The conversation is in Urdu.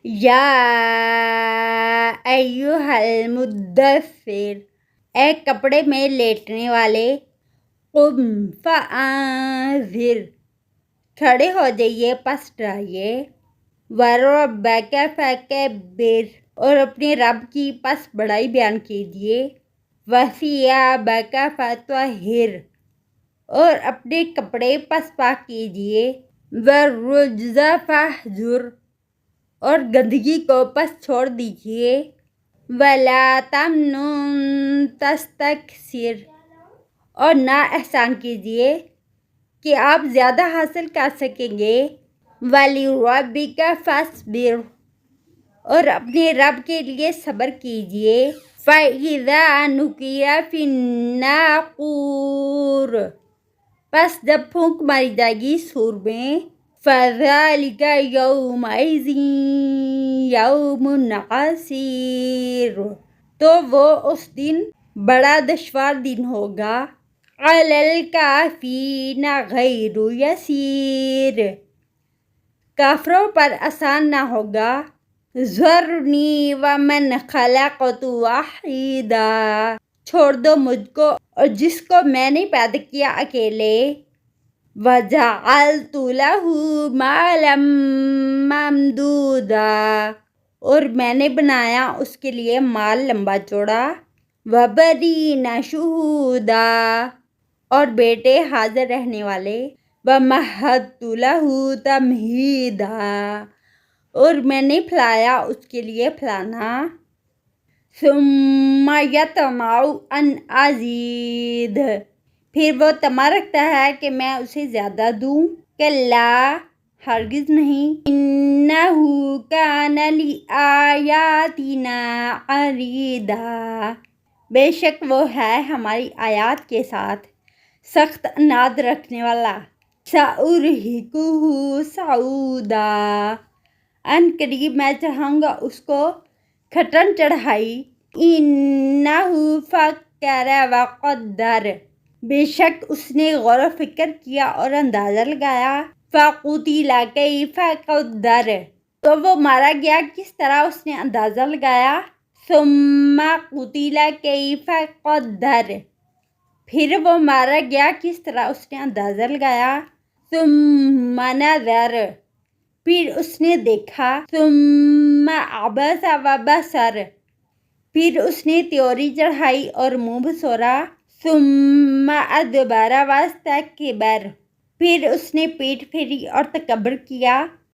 یا ایھا المدثر، اے کپڑے میں لیٹنے والے، قم فانذر، کھڑے ہو جائیے پس ڈرائیے، وربک فکبر، اور اپنے رب کی پس بڑائی بیان کیجیے، وثیابک فطہر، اور اپنے کپڑے پس پاک کیجیے، والرجز فاہجر، اور گندگی کو پس چھوڑ دیجیے، ولا تمنن تستکثر، اور نہ احسان کیجیے کہ آپ زیادہ حاصل کر سکیں گے، ولربک فاصبر، اور اپنے رب کے لیے صبر کیجیے، فَإِذَا نُقِرَ فِي النَّاقُورِ، پس جب پھونک ماری جائے گی سور میں، فَذَلِكَ يَوْمَئِذٍ يَوْمٌ عَسِيرٌ، تو وہ اس دن بڑا دشوار دن ہوگا، عَلَى الْكَافِرِينَ غَيْرُ يَسِيرٌ، کافروں پر آسان نہ ہوگا، ذَرْنِي وَمَنْ خَلَقْتُ وَحِيدًا، چھوڑ دو مجھ کو اور جس کو میں نے پیدا کیا اکیلے، وَجَعَلْتُ لَهُ مَالًا مَمْدُودًا، اور میں نے بنایا اس کے لیے مال لمبا چوڑا، وَبَنِينَ شُہُودًا، اور بیٹے حاضر رہنے والے، وَمَہَّدتُّ لَهُ تَمْہِیدًا، اور میں نے پھیلایا اس کے لیے پھیلانا، ثُمَّ يَطْمَعُ أَنْ أَزِيدَ، پھر وہ طمع رکھتا ہے کہ میں اسے زیادہ دوں، کلا، ہرگز نہیں، إِنَّهُ كَانَ لِآیَاتِنَا عَنِیدًا، بے شک وہ ہے ہماری آیات کے ساتھ سخت عناد رکھنے والا، سَأُرْہِقُهُ صَعُودًا، ان قریب میں چڑھاؤں گا اس کو کھٹن چڑھائی، إِنَّهُ فَکَّرَ وَقَدَّرَ، بے شک اس نے غور و فکر کیا اور اندازہ لگایا، فَقُتِلَ کَیْفَ قَدَّرَ، تو وہ مارا گیا کس طرح اس نے اندازہ لگایا، ثُمَّ قُتِلَ کَیْفَ قَدَّرَ، پھر وہ مارا گیا کس طرح اس نے اندازہ لگایا، ثُمَّ نَظَرَ، پھر اس نے دیکھا، ثُمَّ عَبَسَ وَبَسَرَ، پھر اس نے تیوری چڑھائی اور منہ بسورا، ثُمَّ أَدْبَرَ وَاسْتَكْبَرَ، پھر اس نے پیٹ پھیری اور تکبر کیا،